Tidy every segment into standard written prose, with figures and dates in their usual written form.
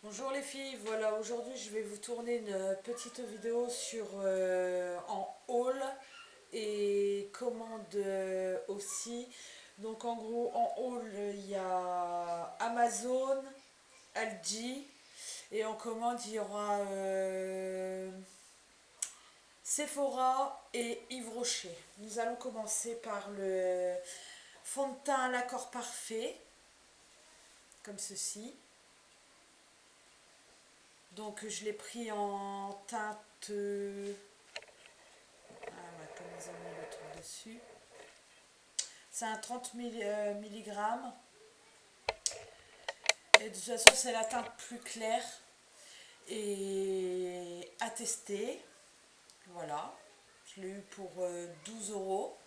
Bonjour les filles, voilà aujourd'hui je vais vous tourner une petite vidéo sur en haul et commande aussi. Donc en gros en haul il y a Amazon, Aldi et en commande il y aura Sephora et Yves Rocher. Nous allons commencer par le fond de teint à l'accord parfait, comme ceci. Donc je l'ai pris en teinte. Ah ouais, comme ils ont mis le truc dessus. C'est un 30 mg. Et de toute façon, c'est la teinte plus claire. Et à tester. Voilà. Je l'ai eu pour 12 euros.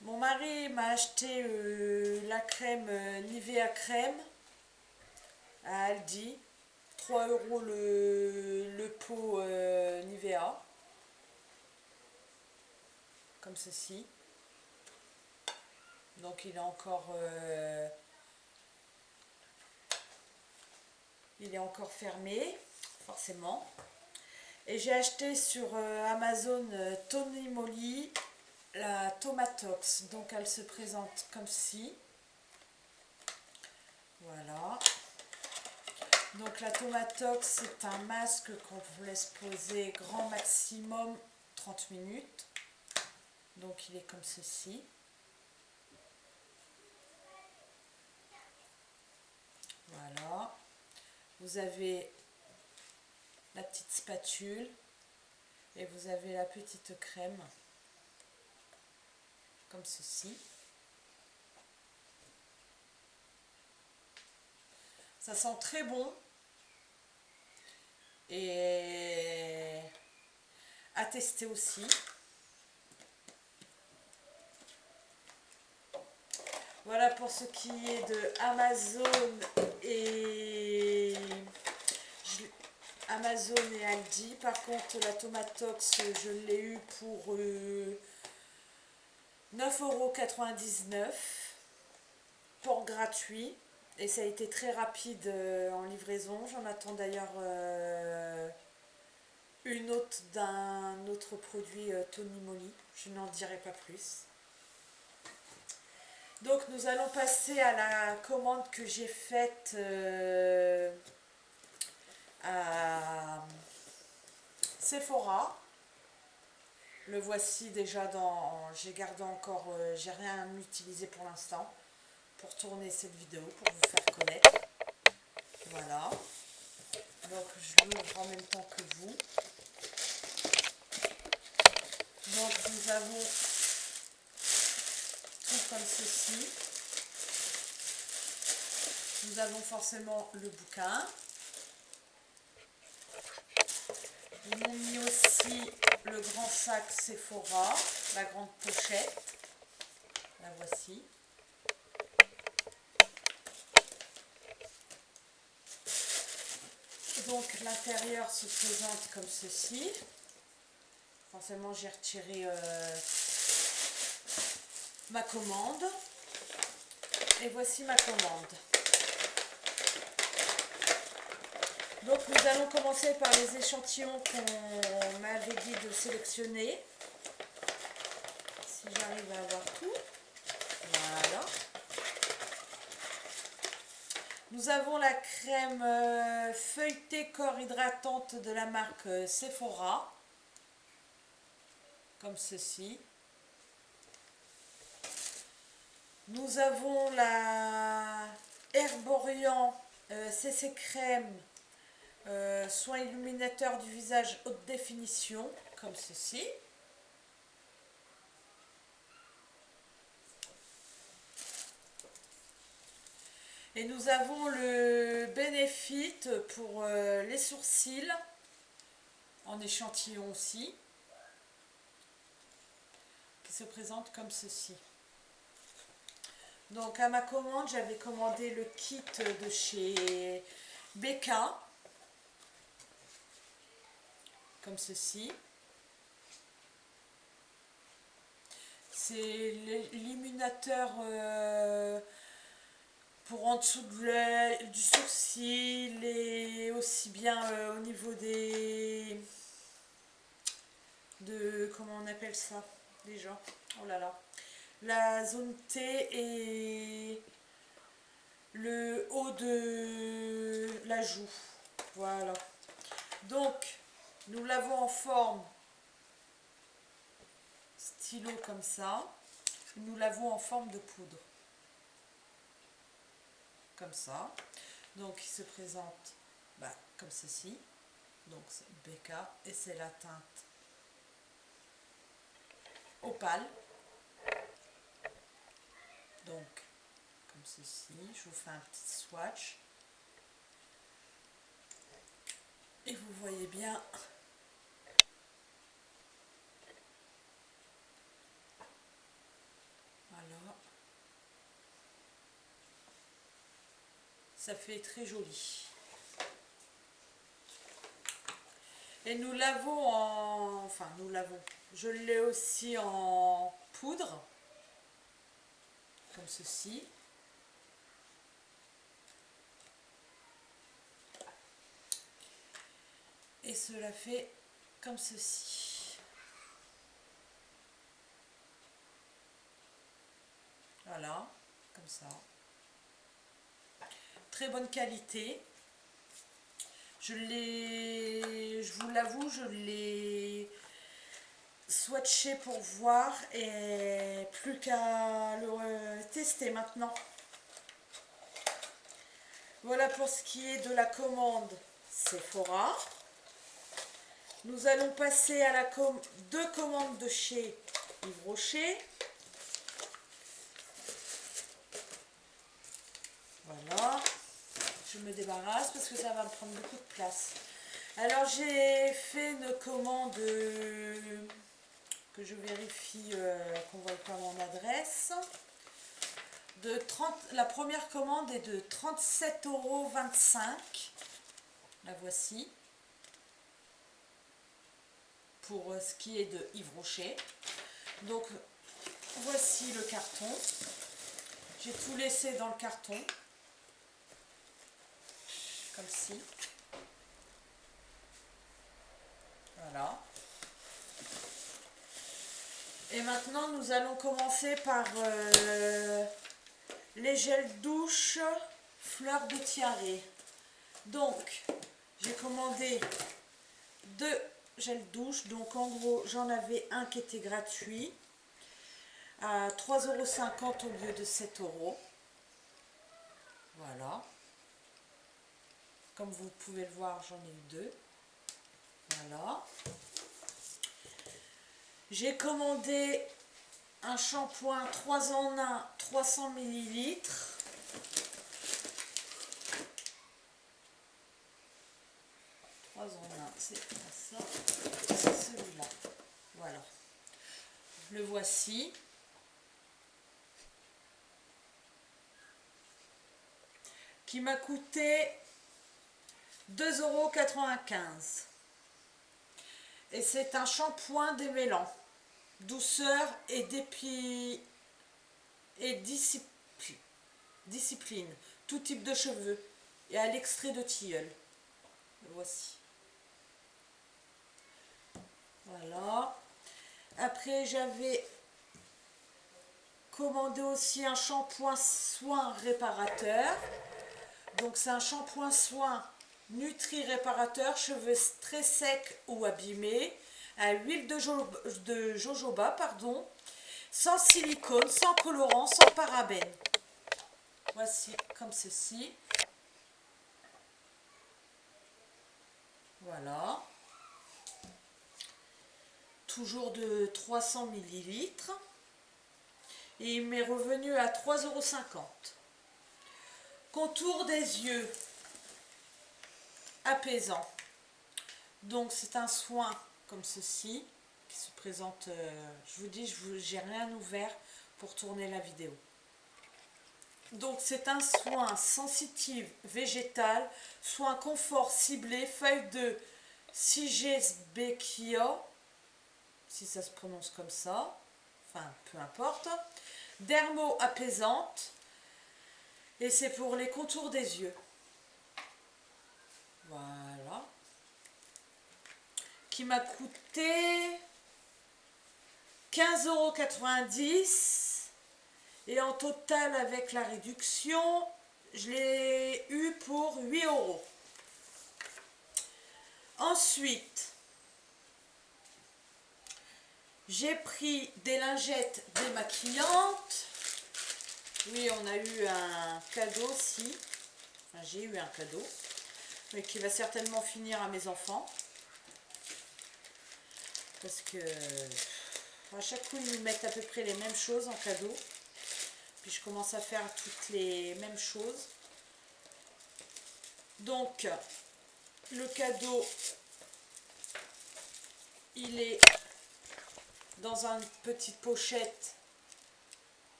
Mon mari m'a acheté la crème Nivea crème à Aldi. 3 euros le pot Nivea. Comme ceci. Donc il est encore fermé, forcément. Et j'ai acheté sur Amazon Tony Moly la Tomatox. Donc elle se présente comme ci. Voilà. Donc la Tomatox, c'est un masque qu'on vous laisse poser grand maximum 30 minutes. Donc il est comme ceci. Voilà. Vous avez la petite spatule et vous avez la petite crème comme ceci. Ça sent très bon et à tester aussi. Voilà pour ce qui est de Amazon et Aldi. Par contre, la Tomatox, je l'ai eu pour 9,99 € port gratuit. Et ça a été très rapide en livraison. J'en attends d'ailleurs une autre d'un autre produit Tony Moly. Je n'en dirai pas plus. Donc nous allons passer à la commande que j'ai faite à Sephora. Le voici déjà j'ai gardé encore, j'ai rien utilisé pour l'instant pour tourner cette vidéo, pour vous faire connaître. Voilà. Donc je l'ouvre en même temps que vous. Donc nous avons tout comme ceci. Nous avons forcément le bouquin. Ils m'ont mis aussi le grand sac Sephora, la grande pochette. La voici. Donc l'intérieur se présente comme ceci. Forcément j'ai retiré ma commande. Et voici ma commande. Donc nous allons commencer par les échantillons qu'on m'avait dit de sélectionner. Si j'arrive à avoir tout. Voilà. Nous avons la crème feuilletée corps hydratante de la marque Sephora. Comme ceci. Nous avons la Herborian CC crème soin illuminateur du visage haute définition, comme ceci. Et nous avons le Benefit pour les sourcils, en échantillon aussi, qui se présente comme ceci. Donc à ma commande, j'avais commandé le kit de chez Becca, comme ceci. C'est l'illuminateur pour en dessous de l'œil, du sourcil et aussi bien au niveau comment on appelle ça déjà, oh là là, la zone T et le haut de la joue. Voilà. Donc, nous l'avons en forme stylo comme ça. Nous l'avons en forme de poudre. Comme ça. Donc, il se présente comme ceci. Donc, c'est BK et c'est la teinte opale. Donc, comme ceci. Je vous fais un petit swatch. Et vous voyez bien voilà, ça fait très joli. Et nous l'avons je l'ai aussi en poudre, comme ceci. Et cela fait comme ceci. Voilà, comme ça. Très bonne qualité. Je vous l'avoue, je l'ai swatché pour voir et plus qu'à le tester maintenant. Voilà pour ce qui est de la commande Sephora. Nous allons passer à la deux commandes de chez Yves Rocher. Voilà. Je me débarrasse parce que ça va me prendre beaucoup de place. Alors j'ai fait une commande que je vérifie qu'on ne voit pas mon adresse. La première commande est de 37,25 €. La voici. Pour ce qui est de Yves Rocher. Donc voici le carton. J'ai tout laissé dans le carton. Comme ci. Voilà. Et maintenant nous allons commencer par les gels douche fleurs de tiare. Donc j'ai commandé 2 gels douche, donc en gros j'en avais un qui était gratuit à 3,50 € au lieu de 7 €. Voilà, comme vous pouvez le voir, j'en ai eu 2. Voilà, j'ai commandé un shampoing 3 en 1 300 ml. C'est pas ça, c'est celui-là. Voilà, le voici. Qui m'a coûté 2,95 €. Et c'est un shampoing démêlant, douceur et discipline, tout type de cheveux et à l'extrait de tilleul. Le voici. Voilà. Après j'avais commandé aussi un shampoing soin réparateur. Donc c'est un shampoing soin Nutri réparateur, cheveux très secs ou abîmés, à huile de jojoba, pardon, sans silicone, sans colorant, sans parabènes. Voici comme ceci. Voilà. Toujours de 300 ml. Et il m'est revenu à 3,50 €. Contour des yeux apaisant. Donc c'est un soin comme ceci qui se présente, je vous dis, j'ai rien ouvert pour tourner la vidéo. Donc c'est un soin sensitif végétal, soin confort ciblé, feuille de Sigesbeckia, si ça se prononce comme ça, enfin peu importe, dermo apaisante, Et c'est pour les contours des yeux. Voilà. Qui m'a coûté 15,90 €. Et en total, avec la réduction, je l'ai eu pour 8 €. Ensuite, j'ai pris des lingettes démaquillantes. Oui, on a eu un cadeau aussi. Enfin, j'ai eu un cadeau. Mais qui va certainement finir à mes enfants. Parce que à chaque coup, ils nous mettent à peu près les mêmes choses en cadeau. Puis je commence à faire toutes les mêmes choses. Donc, le cadeau, il est dans une petite pochette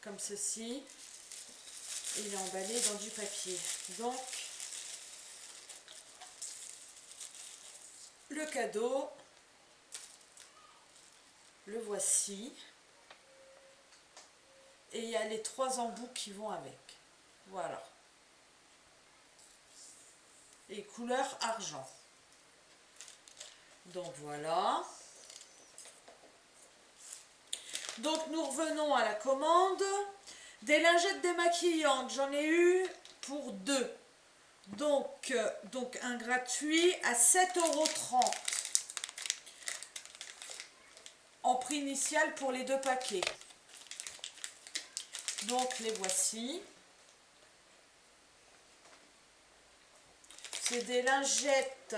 comme ceci. Il est emballé dans du papier. Donc, le cadeau, le voici. Et il y a les 3 embouts qui vont avec. Voilà. Et couleur argent. Donc voilà. Donc nous revenons à la commande. Des lingettes démaquillantes, j'en ai eu pour 2. Donc un gratuit à 7,30 € en prix initial pour les 2 paquets. Donc les voici. C'est des lingettes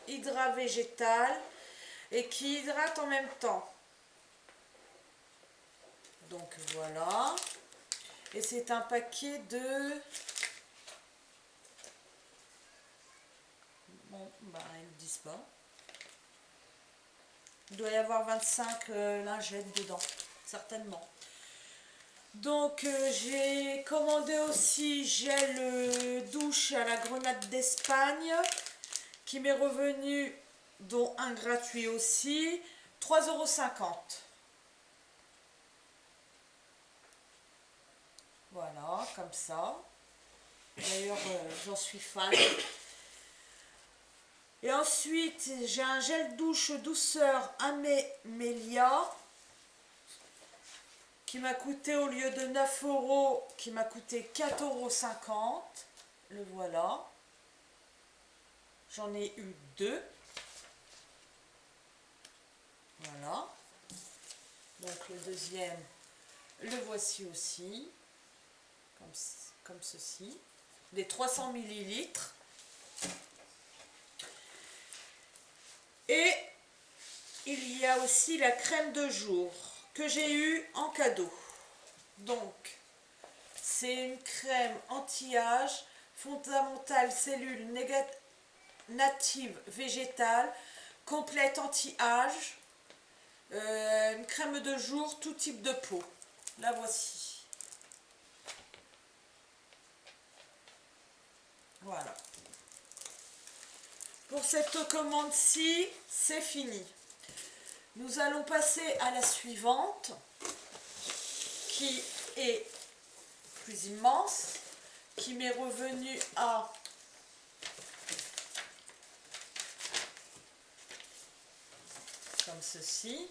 hydravégétales et qui hydratent en même temps. Donc voilà. Et c'est un paquet de... Bon, bah ils ne disent pas. Il doit y avoir 25 lingettes dedans, certainement. Donc j'ai commandé aussi gel douche à la grenade d'Espagne qui m'est revenu, dont un gratuit aussi, 3,50 €. Voilà, comme ça. D'ailleurs, j'en suis fan. Et ensuite, j'ai un gel douche douceur Amélia qui m'a coûté, au lieu de 9 €, qui m'a coûté 4,50 €. Le voilà. J'en ai eu 2. Voilà. Donc le deuxième, le voici aussi. Comme ceci. Des 300 ml. Et il y a aussi la crème de jour que j'ai eue en cadeau. Donc, c'est une crème anti-âge, fondamentale cellule native végétale, complète anti-âge, une crème de jour, tout type de peau. La voici. Voilà. Pour cette commande-ci, c'est fini. Nous allons passer à la suivante, qui est plus immense, qui m'est revenue à comme ceci.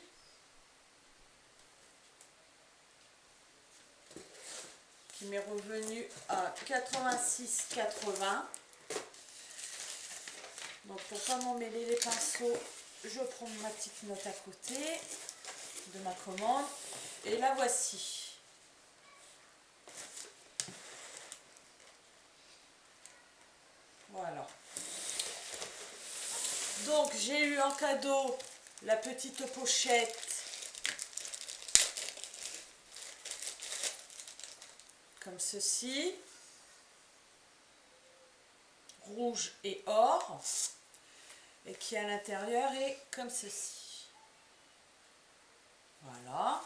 Qui m'est revenu à 86,80 €. Donc pour ne pas m'emmêler les pinceaux, je prends ma petite note à côté de ma commande. Et la voici. Voilà. Donc j'ai eu en cadeau la petite pochette comme ceci, rouge et or, et qui à l'intérieur est comme ceci. Voilà.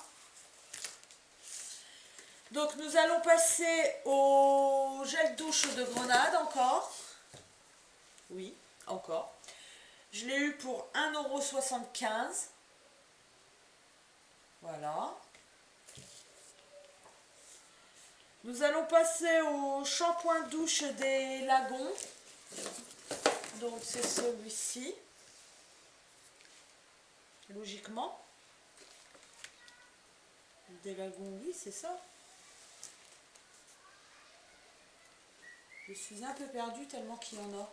Donc nous allons passer au gel douche de grenade encore. Oui, encore. Je l'ai eu pour 1,75 €. Voilà. Nous allons passer au shampoing douche des Lagons. Donc c'est celui-ci. Logiquement. Des Lagons, oui, c'est ça. Je suis un peu perdue tellement qu'il y en a.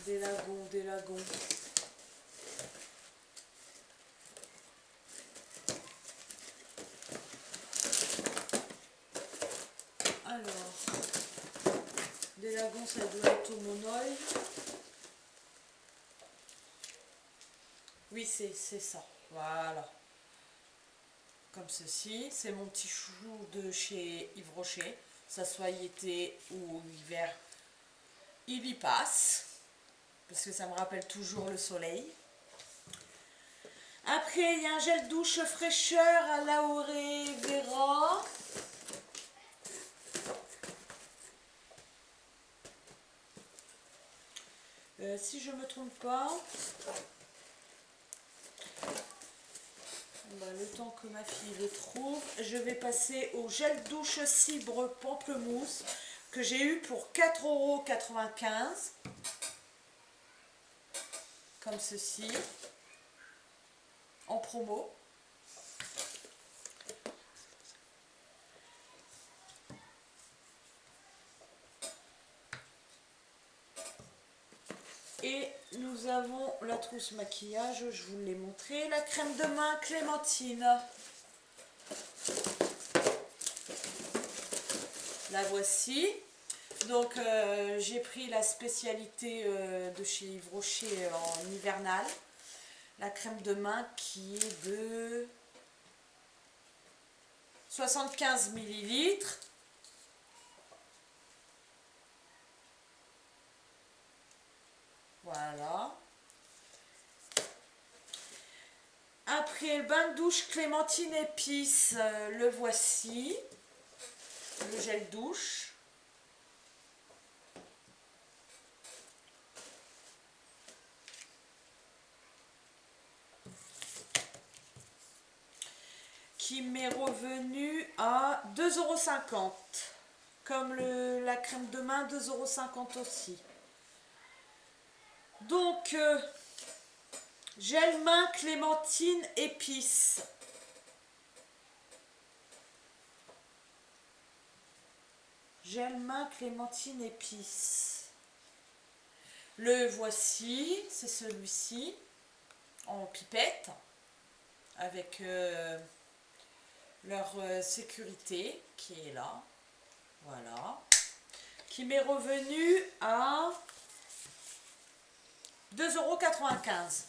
Des Lagons, des Lagons. Alors, des Lagons, ça doit être au monoï. Oui, c'est ça. Voilà. Comme ceci. C'est mon petit chou de chez Yves Rocher. Ça soit été ou hiver, il y passe. Parce que ça me rappelle toujours le soleil. Après, il y a un gel douche fraîcheur à l'aloe vera. Si je ne me trompe pas, le temps que ma fille les trouve, je vais passer au gel douche cibre pamplemousse que j'ai eu pour 4,95 €. Comme ceci, en promo. Et nous avons la trousse maquillage, je vous l'ai montré, la crème de main Clémentine. La voici. Donc j'ai pris la spécialité de chez Yves Rocher en hivernal. La crème de main qui est de 75 ml. Voilà. Après le bain de douche Clémentine épice, le voici. Le gel douche. Qui m'est revenu à 2,50 €. Comme la crème de main, 2,50 € aussi. Donc, gel main Clémentine épice. Gel main Clémentine épice. Le voici, c'est celui-ci, en pipette, avec leur sécurité qui est là. Voilà. Qui m'est revenu à 2,95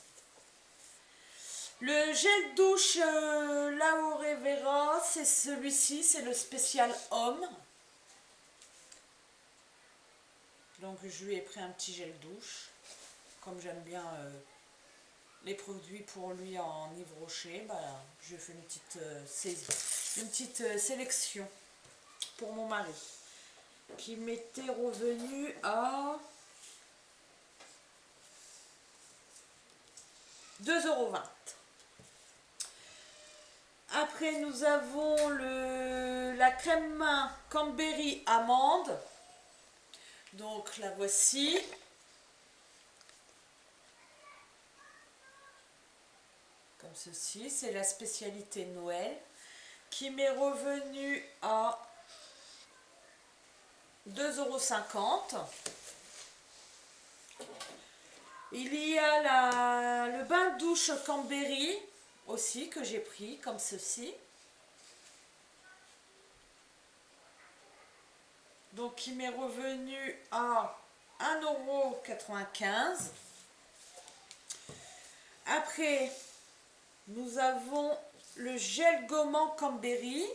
€. Le gel douche l'aloe vera, c'est celui-ci, c'est le spécial homme. Donc je lui ai pris un petit gel douche. Comme j'aime bien les produits pour lui en Yves Rocher, je fais une petite sélection pour mon mari. Qui m'était revenu à 2,20 €. Après, nous avons la crème main Cranberry amande. Donc, la voici. Comme ceci. C'est la spécialité Noël. Qui m'est revenu à 2,50 €. Il y a le bain de douche Cranberry aussi que j'ai pris comme ceci. Donc qui m'est revenu à 1,95 €. Après, nous avons le gel gommant Cranberry.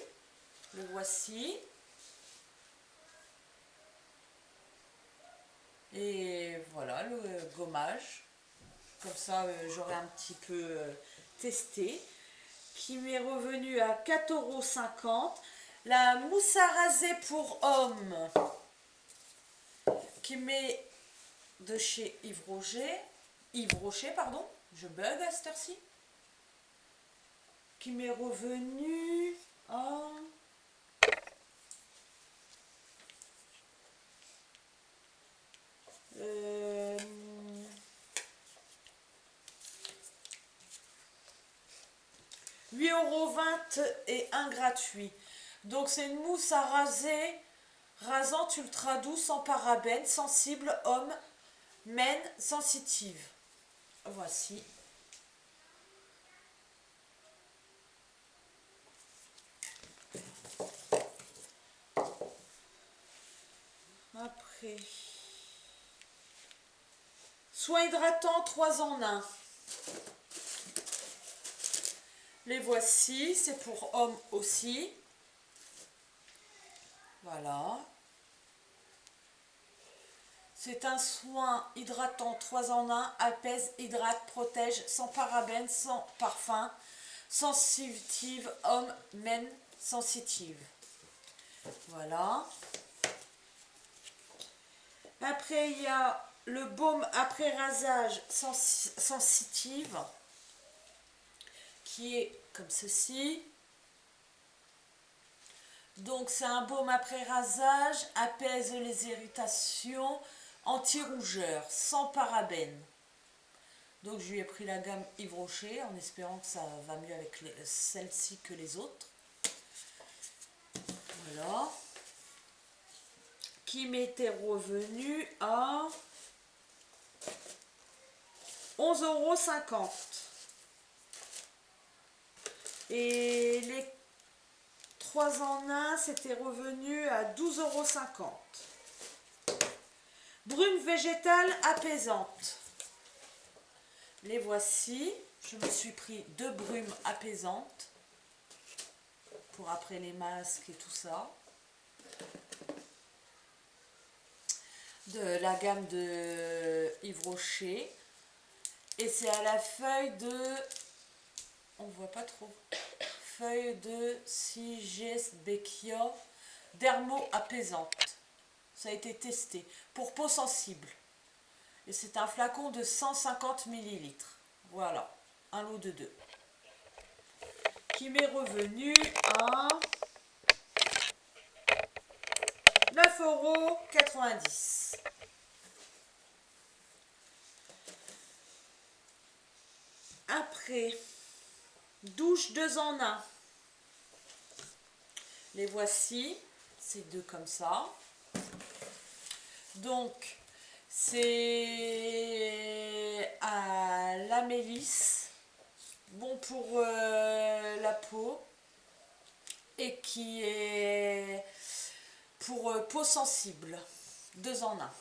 Le voici. Et voilà le gommage. Comme ça, j'aurais un petit peu testé. Qui m'est revenu à 4,50 €. La mousse à raser pour hommes. Qui m'est de chez Yves Rocher. Je bug à cette heure-ci. qui m'est revenu à 8,20 € et un gratuit. Donc c'est une mousse à raser, rasante ultra douce, sans parabènes, sensible, homme, men, sensitive. Voici. Après, soin hydratant 3 en 1. Les voici, c'est pour hommes aussi. Voilà. C'est un soin hydratant 3 en 1, apaise, hydrate, protège, sans parabènes, sans parfum, sensitive, homme, men, sensitive. Voilà. Après, il y a le baume après rasage sensitive, qui est comme ceci. Donc, c'est un baume après rasage, apaise les irritations, anti-rougeur, sans parabènes. Donc, je lui ai pris la gamme Yves Rocher, en espérant que ça va mieux avec celle-ci que les autres. Voilà. Qui m'était revenu à 11,50 €. Et les 3 en 1, c'était revenu à 12,50 €. Brume végétale apaisante. Les voici. Je me suis pris 2 brumes apaisantes pour après les masques et tout ça. De la gamme de Yves Rocher. Et c'est à la feuille de... On voit pas trop. Feuille de Sigesbeckia dermo apaisante. Ça a été testé pour peau sensible. Et c'est un flacon de 150 ml. Voilà, un lot de 2. Qui m'est revenu à 9,90 €. Après, douche 2 en 1. Les voici, c'est 2 comme ça. Donc, c'est à la mélisse, bon pour la peau, et qui est pour peau sensible, 2 en 1,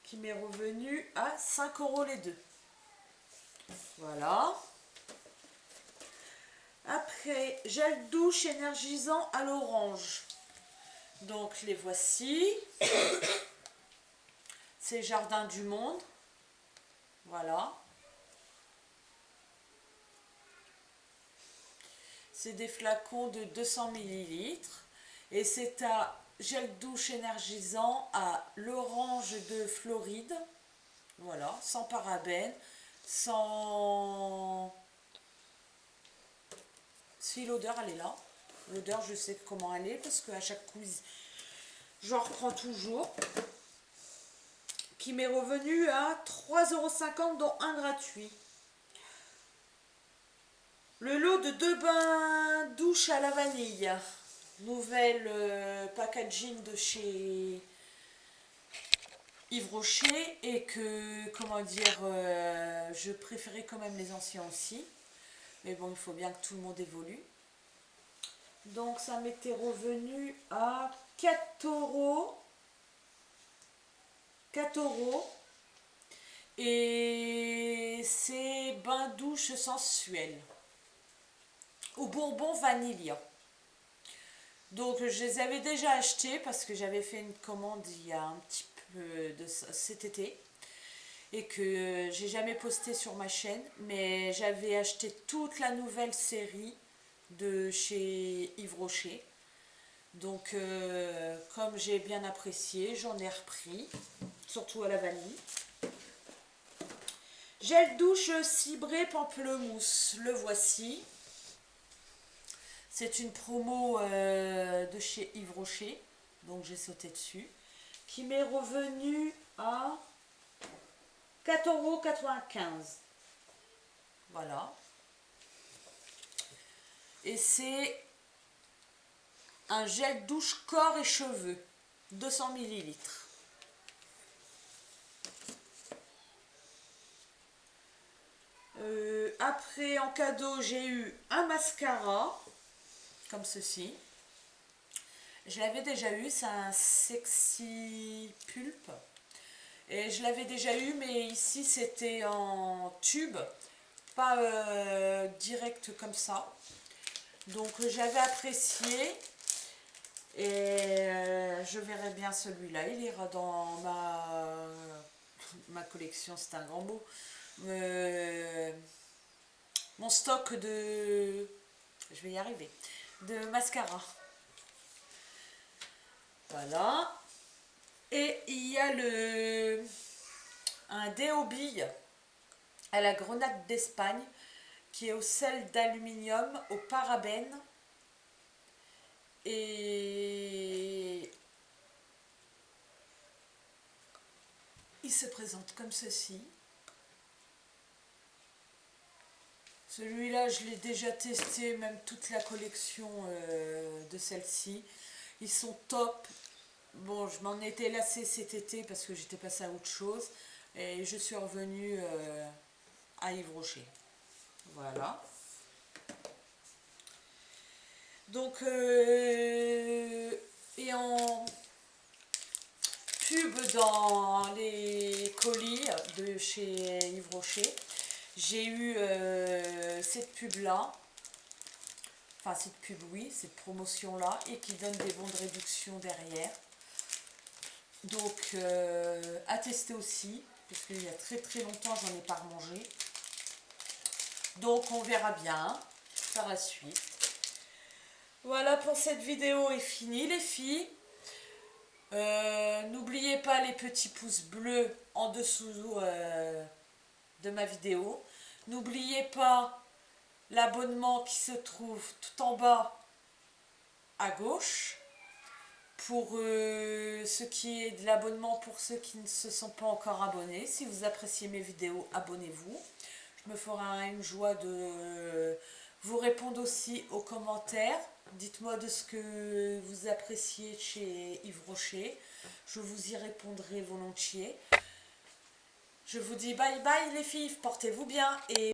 qui m'est revenu à 5 € les 2. Voilà. Après, gel douche énergisant à l'orange. Donc, les voici. C'est Jardin du Monde. Voilà. C'est des flacons de 200 ml. Et c'est à gel douche énergisant à l'orange de Floride. Voilà, sans parabènes, sans... Si l'odeur, elle est là. L'odeur, je sais comment elle est parce qu'à chaque quiz, j'en reprends toujours. Qui m'est revenu à 3,50 € dont un gratuit. Le lot de 2 bains douche à la vanille. Nouvelle packaging de chez Yves Rocher. Et que, comment dire, je préférais quand même les anciens aussi. Mais bon, il faut bien que tout le monde évolue. Donc ça m'était revenu à 4 €. 4 €. Et c'est bain douche sensuel. Au bourbon vanilla. Donc je les avais déjà achetés parce que j'avais fait une commande il y a un petit peu de cet été. Et que j'ai jamais posté sur ma chaîne. Mais j'avais acheté toute la nouvelle série de chez Yves Rocher. Donc comme j'ai bien apprécié, j'en ai repris. Surtout à la vanille. Gel douche cibré pamplemousse, le voici. C'est une promo de chez Yves Rocher, donc j'ai sauté dessus, qui m'est revenu à 4,95 €. Voilà. Et c'est un gel douche corps et cheveux, 200 ml. Après, en cadeau, j'ai eu un mascara, comme ceci. Je l'avais déjà eu, c'est un Sexy Pulp. Et je l'avais déjà eu, mais ici c'était en tube, pas direct comme ça. Donc j'avais apprécié. Et je verrai bien celui-là. Il ira dans ma collection, c'est un grand mot. Mon stock de... Je vais y arriver. De mascara. Voilà. Et il y a un déo bille à la grenade d'Espagne qui est au sel d'aluminium, au parabène. Et il se présente comme ceci. Celui-là, je l'ai déjà testé, même toute la collection de celle-ci. Ils sont top. Bon, je m'en étais lassée cet été parce que j'étais passée à autre chose. Et je suis revenue à Yves Rocher. Voilà. Donc, et en pub dans les colis de chez Yves Rocher, j'ai eu cette pub-là. Enfin, cette pub, oui, cette promotion-là, et qui donne des bons de réduction derrière. Donc, à tester aussi, parce qu'il y a très très longtemps, j'en ai pas remangé. Donc, on verra bien par la suite. Voilà, pour cette vidéo est finie, les filles. N'oubliez pas les petits pouces bleus en dessous de ma vidéo. N'oubliez pas l'abonnement qui se trouve tout en bas à gauche. Pour ce qui est de l'abonnement, pour ceux qui ne se sont pas encore abonnés, si vous appréciez mes vidéos, abonnez-vous. Je me ferai une joie de vous répondre aussi aux commentaires. Dites-moi de ce que vous appréciez chez Yves Rocher. Je vous y répondrai volontiers. Je vous dis bye bye les filles, portez-vous bien et